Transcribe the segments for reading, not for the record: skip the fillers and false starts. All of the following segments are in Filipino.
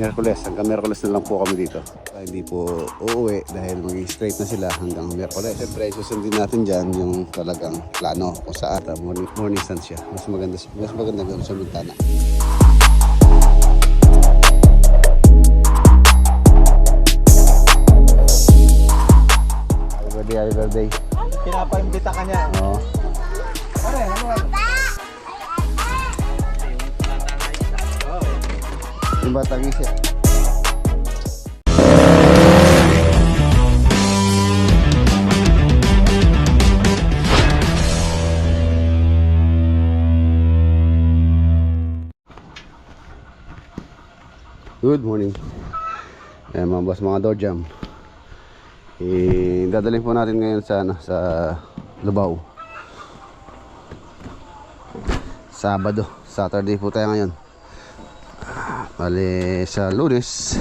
Miyerkules, hanggang Miyerkules na lang po kami dito. Hindi po uuwi dahil maging straight na sila hanggang Miyerkules. Siyempre, susundin natin dyan yung talagang plano kung saan morning sun siya. Mas maganda gano'n sa Montana. Happy birthday. Pinapaimbita ka niya. Oo. Pare, ano ba? Yung batang isip. Good morning. Ayan mga boss, mga door jam. Dadalhin po natin ngayon sa Lubao. Sabado, Saturday po tayo ngayon. Bali sa Lunes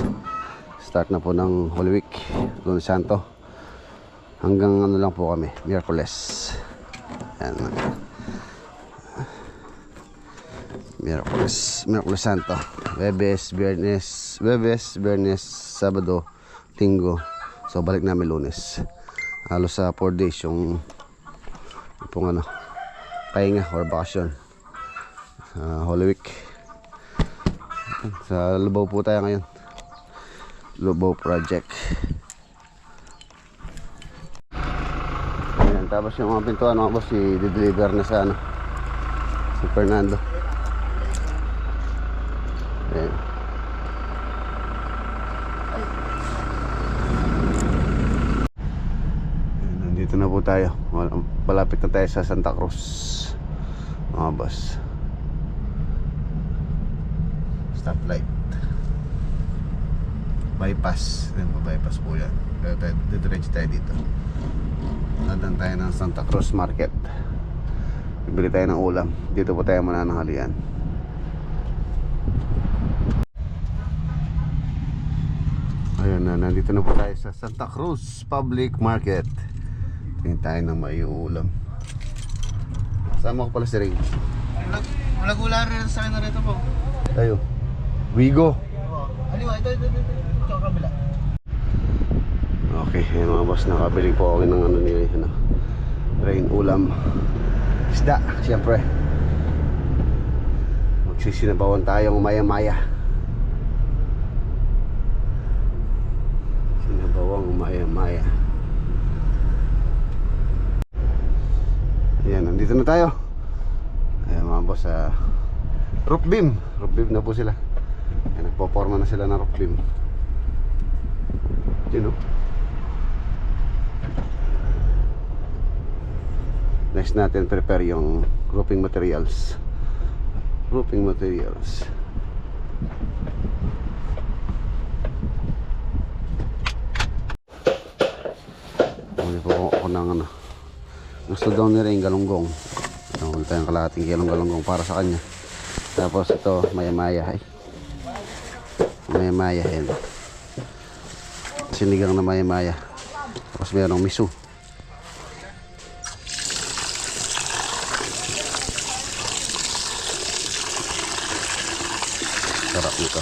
start na po ng Holy Week, Lunes Santo. Hanggang ano lang po kami, Miyerkules. Ayan. Miyerkules Santo. Webes, Biyernes, Sabado, Linggo. So balik namin Lunes. Halos sa 4 days yung pong pahinga or bakasyon. Holy Week. Sa Lubao po tayo ngayon. Lubao Project. Ayan, tapos yung mga pintuan mga boss, i-deliver na sa si Fernando. Ayan. Nandito na po tayo. Malapit na tayo sa Santa Cruz mga boss. Stoplight, bypass. Bypass po yan. Diretso tayo dito. Nadan tayo ng Santa Cruz Market. Bibili tayo ng ulam. Dito po tayo manananghalian. Ayun na, nandito na po tayo sa Santa Cruz Public Market. Tingin tayo ng may ulam. Sama ko pala si Ring. Wala rin sa akin na rito po. Tayo Wigo. Aliwa, ito. Ito kabila. Okay, ayun mga boss, nakabili po ako ng Rain ulam. Isda, siyempre. Magsisinabawan tayo maya-maya. Sinabawang maya-maya. Ayan, nandito na tayo. Ayan mga boss, roof beam na po sila. Ayan, nagpo-forma na sila ng roof beam. Yun o. Next natin prepare yung roofing materials. Ano po ako ng gusto daw nila yung galunggong. Wala tayong kalahating kilong galunggong para sa kanya. Tapos ito maya-maya. Maya-maya yan. Sinigang na maya-maya. Tapos mayroong miso. Sarap nito.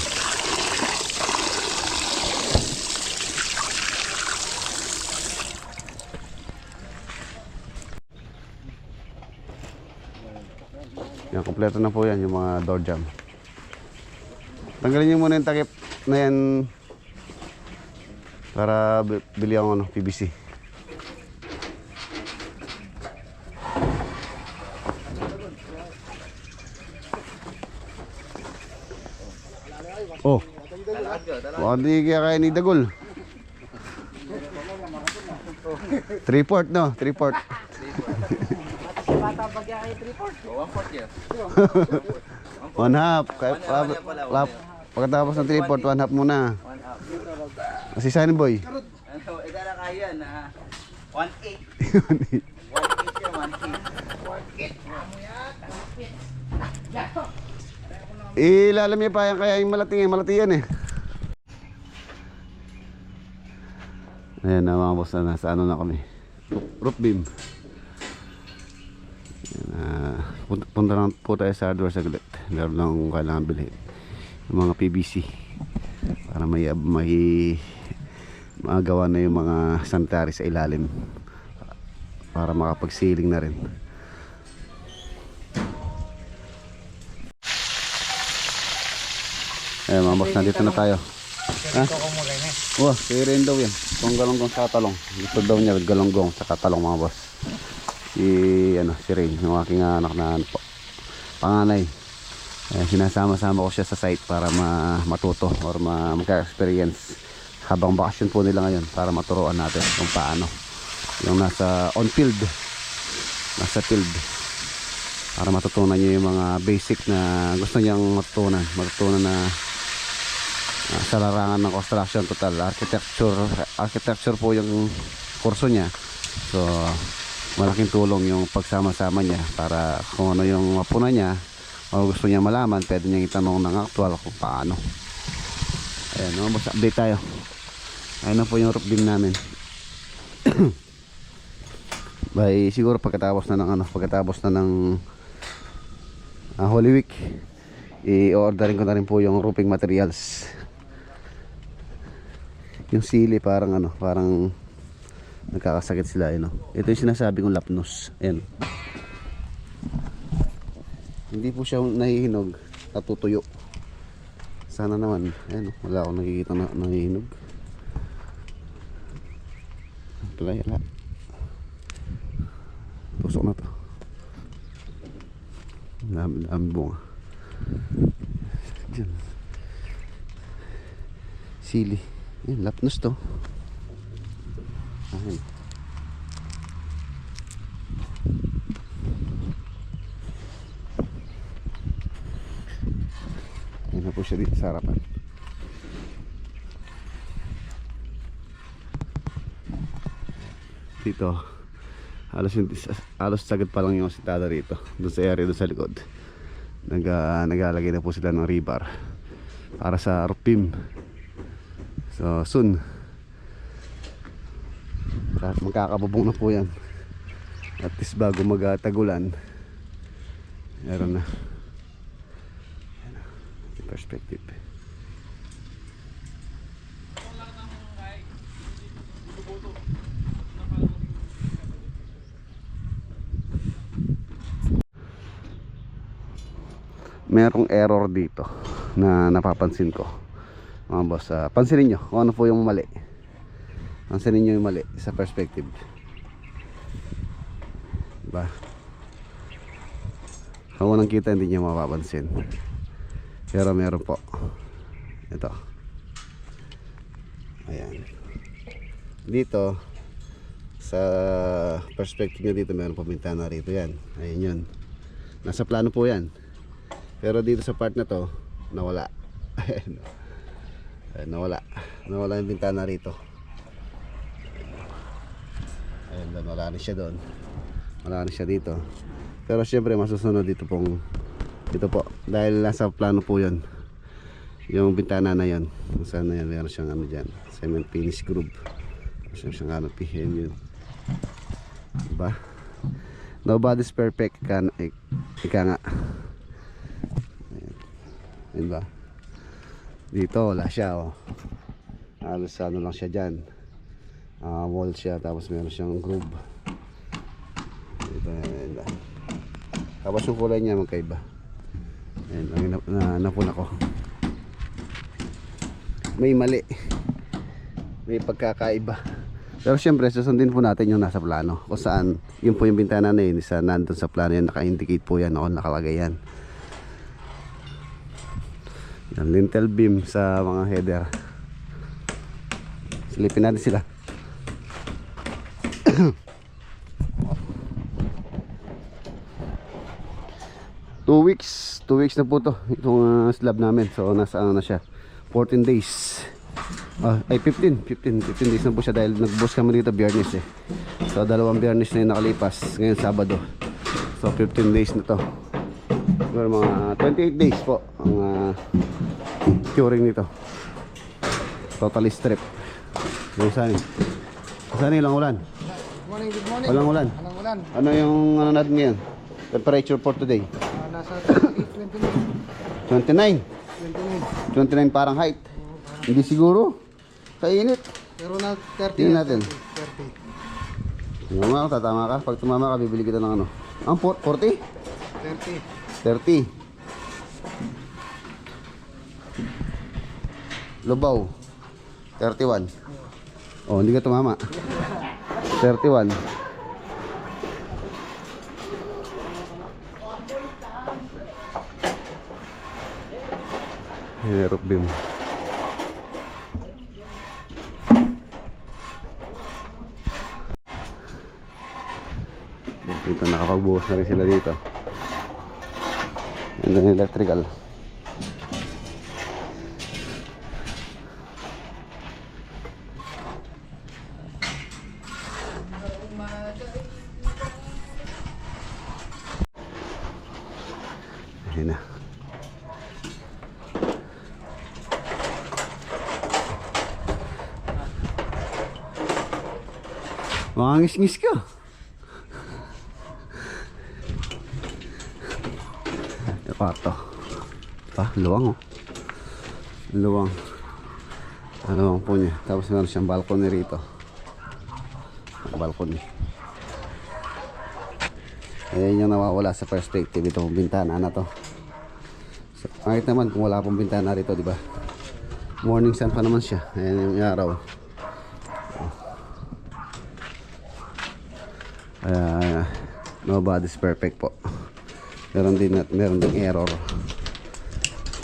Yan, kompleto na po yan yung mga door jam. Tanggalin nyo muna yung takip na yan para bili ako PVC. Oh, hindi kaya ni Dagol. 3/4 no? 3/4. Bata bagya kay 3/4. 1/4 yan. 1/2. Pagkatapos ng 3/4, 1/2 muna. Kasi Sunny Boy. Ano, edara kaya na 1/8. 1/8 siya, 1/8. Ilalam niya pa yan kaya yung malati yan eh. Ayan na mga boss, na nasa na kami. Roof beam. Punta lang po tayo sa hardware saglit. Meron lang kailangan bilhin yung mga PVC. para may magawa na yung mga sanitary sa ilalim para makapagsiling na rin. Mga boss, nandito na tayo. Ha? Oh, kaya rin daw yan. Itong galonggong sa talong. Gusto daw niya galonggong sa talong mga boss. Si Rain, yung aking anak na panganay. Sinasama-sama ko siya sa site para matuto or magka-experience habang bakasyon po nila ngayon para maturuan natin kung paano yung nasa on field, nasa field, para matutunan niya yung mga basic na gusto niyang matutunan na sa larangan ng construction, total architecture po yung kurso niya. So malaking tulong yung pagsama-sama niya para kung ano yung mapuna niya o gusto niya malaman, pwede niyang itanong ng actual kung paano. Ayan, mga boss, update tayo. Ayun na po yung roof beam namin. Siguro pagkatapos na ng Holy Week, i-orderin ko na rin po yung roofing materials. Yung sili parang nagkakasakit sila, ito yung sinasabi kong lapnos. Ayan, hindi po siya nahihinog, natutuyo. Sana naman. Ayan, wala akong nakikita na nahihinog. Wala. Tusok na to. Dami bunga. Diyan. Sili. Ayan, lapnos to. Ayan. Ayan na po siya dito sa harapan. Dito halos sagad pa lang yung sitada rito, doon sa area doon sa likod. Naglalagay na po sila ng rebar para sa roof beam. So soon magkakabubong na po yan, at least bago magtagulan meron na perspective. Merong error dito na napapansin ko, mga boss. Pansinin nyo kung ano po yung mali. Pansinin nyo yung mali sa perspective, diba? Kung unang kita hindi nyo mapapansin, pero meron po. Ito, ayan, dito sa perspective nyo dito meron pa bintana rito. Yan, ayan yun, nasa plano po yan. Pero dito sa part na to, nawala. Nawala yung bintana rito. Ayan, wala na siya doon. Wala na siya dito. Pero syempre masusunod dito po. Dahil nasa plano po yun. Yung bintana na yun. Saan na yan? Meron siyang ano dyan. Cement finish groove. Meron siyang canopy. Yun. Diba? Nobody's perfect. Ika nga. Diba? Dito wala siya, halos ano lang siya dyan, wall siya, tapos meron siyang groove dito. Tapos yung kulay niya magkaiba. Ayan, napuna ko, may mali, may pagkakaiba. Pero syempre susundin po natin yung nasa plano, kung saan yun po yung bintana na yun, isa nandun sa plano yan, naka-indicate po yan, nakalagay yan. Yan, lintel beam sa mga header. Silipin natin sila. 2 weeks na po to, itong slab namin. So nasa ano na siya, 14 days. Ay 15 days na po siya, dahil nag-boss kami dito Biyernes So 2 Biyernes na yung nakalipas, ngayon Sabado. So 15 days na to. Siguro mga 28 days po ang curing nito. Totally strip. Yung saan ilang ulan? Good morning. Walang ulan. Walang ulan. Ano yung ano natin ngayon? Temperature for today? Nasa 29. 29 Fahrenheit. Hindi siguro. Kainit. Pero na 30. Tingnan natin. 30. Yung mga tatama ka. Pag tumama ka, bibili kita ng ano. Ang 40? 30. 30. Lubaw. 31. Oh, hindi ka tumama. 31. Hirap din. Dito nakapagbuhos na rin sila dito. Yan yung electrical. Ayan na. Mangis-ngis ka. Yung kwarto. Luwang oh. Luwang. Luwang po niya. Tapos meron siyang balcony rito. Balcony. Ayan yung nawawala sa perspective. Itong bintana na to. So, kahit naman kung wala pong bintana rito, di ba? Morning sun pa naman siya. Ayan yung araw. Nobody's perfect po. Meron din error.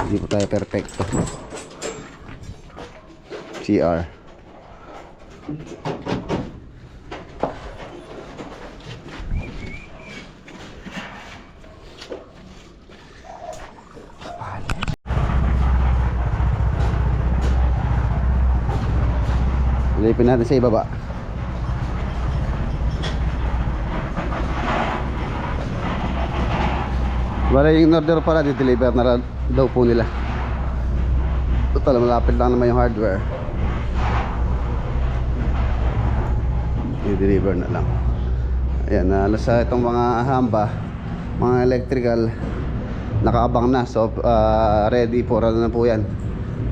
Hindi po tayo perfecto. CR. Ilipin natin sa ibaba. Wala yung order pala, di-deliver na daw po nila. Total, malapit lang naman yung hardware. I-deliver na lang. Ayan, nasa itong mga hamba, mga electrical, nakaabang na. So, ready for ano na po yan.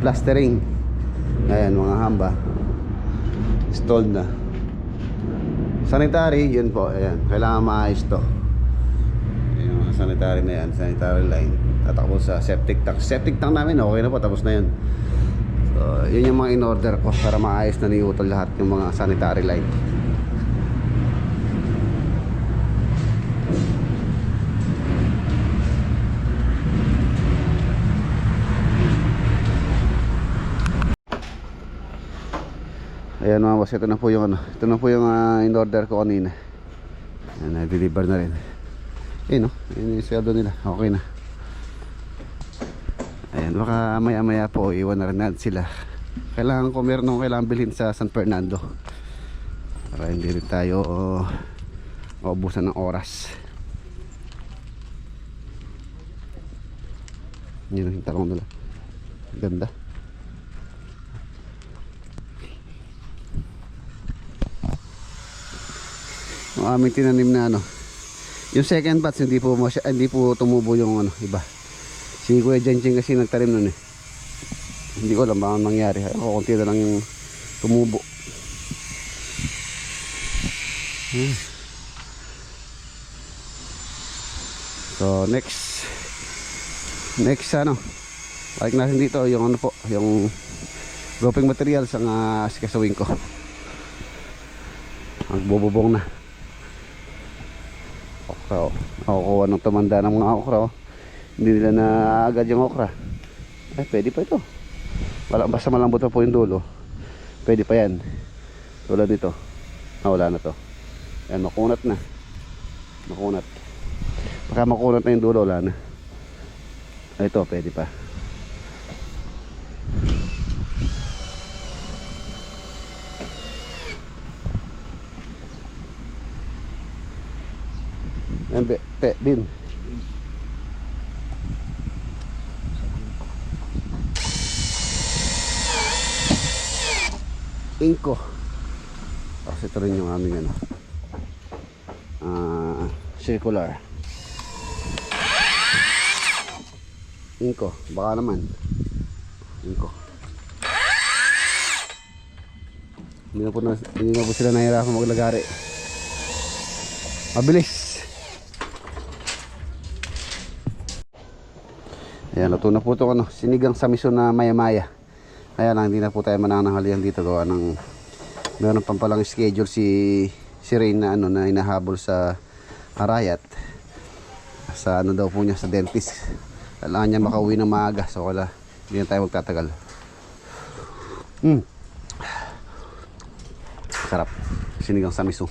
Plastering. Ayan, mga hamba. Installed na. Sanitary, yun po. Ayan, kailangan maayos to. Yung sanitary na yan, sanitary line. Tatakbo sa septic tank. Septic tank namin, okay na po, tapos na yun. So, yun yung mga in-order ko para maayos na niutol lahat yung mga sanitary line. Ayan mga boss, ito na po yung ano. Ito na po yung in-order ko kanina. Ayan, na-deliver na rin. Ayan o, yun yung sweldo nila. Okay na. Ayan, baka maya maya po iwan na rin natin sila. Kailangan ko meron akong kailangan bilhin sa San Fernando para hindi rin tayo maubusan ng oras. Yun ang talong nila. Ganda. Ang aming tinanim na ano, yung second batch hindi po tumubo yung ano iba. Si Kuya Jenjing kasi nagtanim nun eh. Hindi ko alam baka nangyari. Ako konti na lang yung tumubo. So next ano, balik natin dito yung ano po, yung roofing materials ang sikasawin ko. Ang bububong na. Okra, nakukuha ng tumanda ng mga okra. Hindi nila na agad yung okra. Ay, pwede pa ito. Basta malambot pa po yung dulo. Pwede pa yan. Tulad dito. Wala na to. Yan, makunat na. Makunat. Baka makunat na yung dulo, wala na. Ito, pwede pa. Yan, din. Inko. Tapos ito rin yung aming ano, circular. Inko, baka naman. Inko. Hindi na po sila nahihirapan maglagari. Mabilis. Ayan, luto na po ito, sinigang samiso na maya-maya. Kaya lang, hindi na po tayo manananghalian dito. Gawa ng meron pang palang schedule si Rain na, na hinahabol sa Arayat. Sa daw po niya, sa dentist. Kailangan niya makauwi ng maaga. So wala, hindi na tayo magtatagal. Sarap. Sinigang samiso.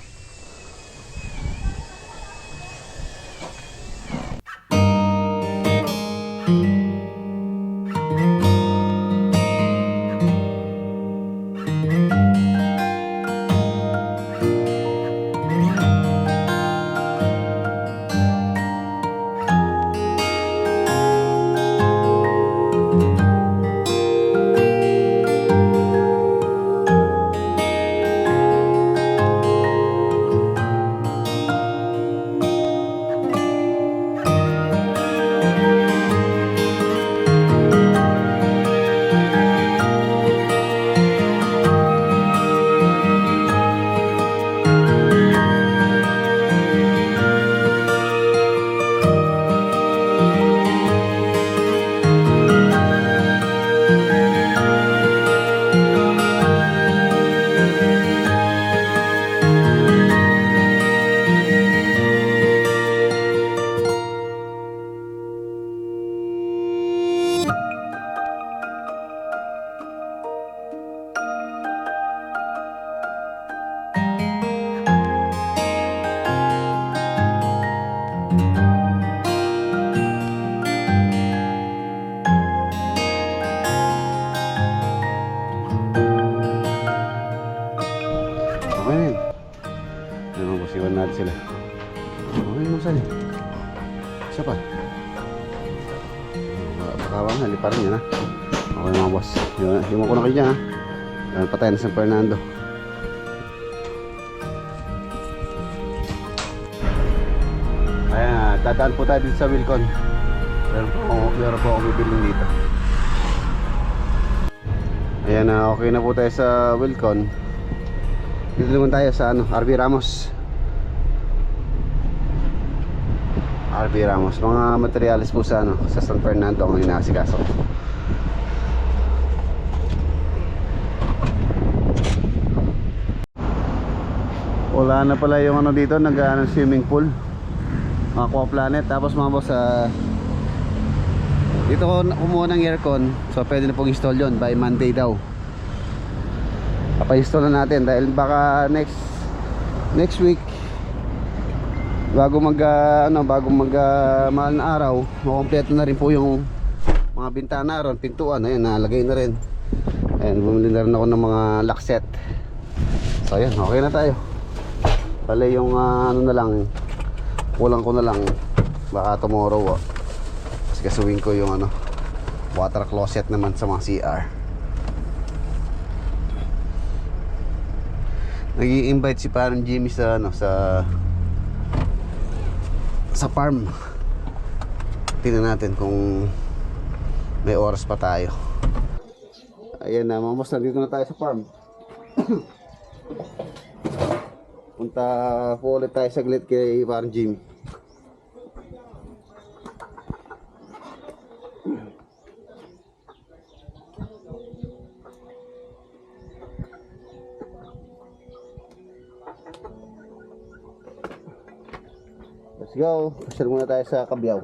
Okay na yun. Naman po, siwan natin sila. Okay mo sali. Isa pa. Baka bang haliparan yan ha. Okay mga boss. Hiwan ko na kayo dyan ha. Dahil pa tayo na San Fernando. Ayan, dadaan po tayo dito sa Wilcon. Meron po akong bibiling dito. Ayan na, okay na po tayo sa Wilcon. Dito naman tayo sa RB Ramos. RB Ramos, mga materialis po sa sa San Fernando ang inaasikaso. Wala na pala yung dito, swimming pool. Aqua Planet. Tapos mga boss, dito ko kumuha ng aircon. So pwede na pong install yon by Monday daw. Pa-install na natin dahil baka next week bago mag mahal na araw, makompleto na rin po yung mga bintana ron, pintuan. Ayun, nalagay na rin. Ayun, bumili na rin ako ng mga lock set. So ayun, okay na tayo. Pala yung na lang, kulang ko na lang baka tomorrow kasi kasuwin ko yung water closet naman sa mga CR. Nag-i-invite si parang Jimmy sa farm. Tingnan natin kung may oras pa tayo. Ayan na mga boss, nandito na tayo sa farm. Punta po ulit tayo saglit kay parang Jimmy. Let's go. Pasyal muna tayo sa Kabyaw.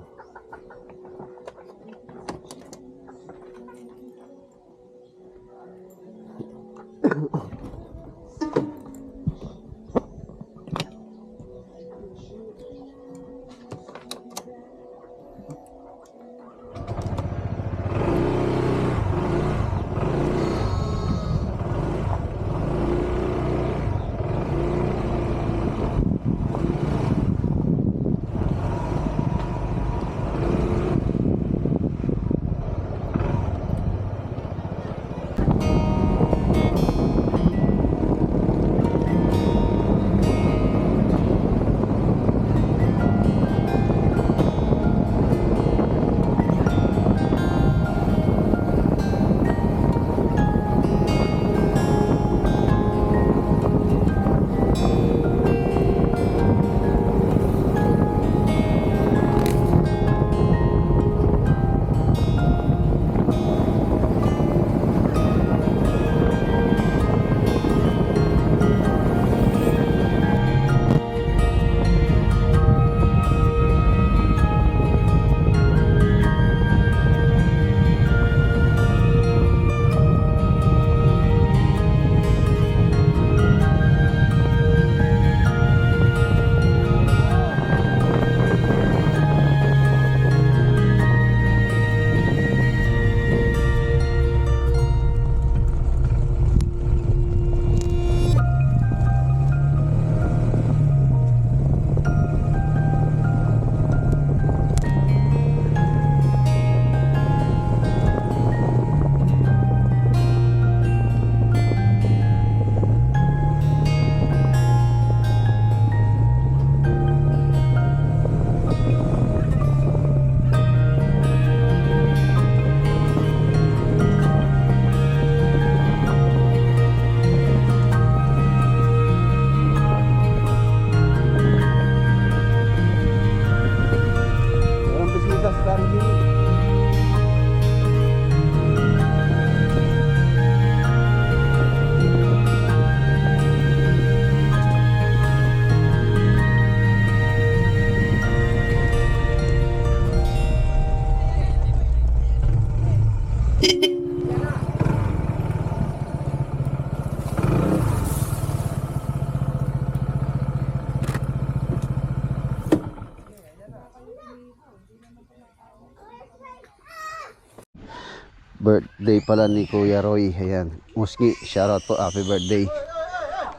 birthday pala ni Kuya Roy. Ayan. Muski, shoutout po. Happy birthday.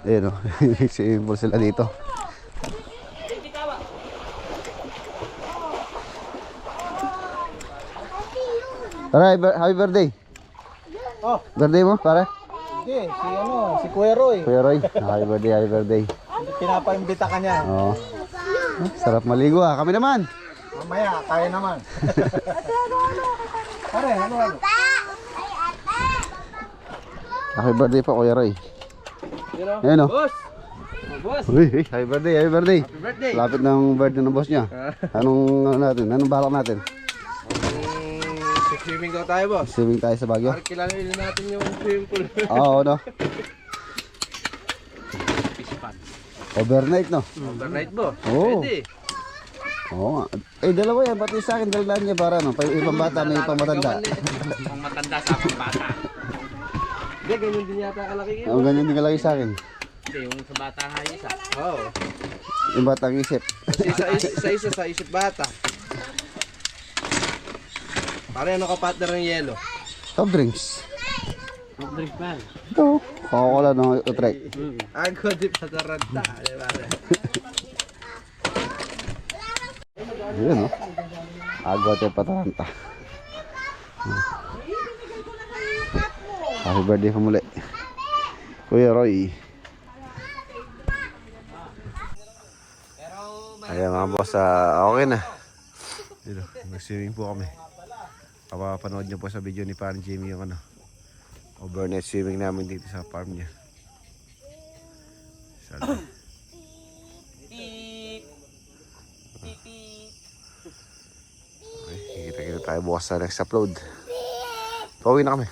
Ayan o. Simple sila dito. Tara, happy birthday. Oh, Birthday mo, pare? hindi. Si Kuya Roy. Kuya Roy, happy birthday, happy birthday. Pinapaimbita ka niya. Oo. Sarap maligo ah. Kami naman. Mamaya, kaya naman. Pare, ano? Happy birthday po, Kuya Roy. Ayan o. Boss! Boss! Uy, happy birthday, happy birthday. Happy birthday! Lapit ng birthday ng boss niya. Anong ano natin? Anong balak natin? Swimming daw tayo, boss. Swimming tayo sa Baguio? Para kilalanin natin yung swimming pool. Oo, no? Fish pond. Overnight, no? Overnight, boss. Oo. Pwede. Oo nga. Eh, dalawa yan. Pati sa akin, dalaan niya para, no? Ibang bata, may ibang matanda. Pang matanda sa pang bata. Hindi, ganyan din yata kalaki yun. Oo, ganyan din kalaki sa akin. Hindi, yung sa bata nga isa. Oo. Yung batang isip. Isa sa isip bata. Pare, ano ka partner ng yelo? Top drinks. Soft drink man. Ito. Coca-Cola, no? Utrek. Ako di pa taranta. Yun, no? Agwa tayo pataranta. Happy birthday pa muli. Kuya Roy. Ayan mga boss, okay na. Dito, nag-swimming po kami. Papapanood nyo po sa video ni Parang Jimmy yung ano, overnight swimming namin dito sa farm niya. Sana. Okay, kita-kita tayo bukas sa next upload. Pauwi na kami.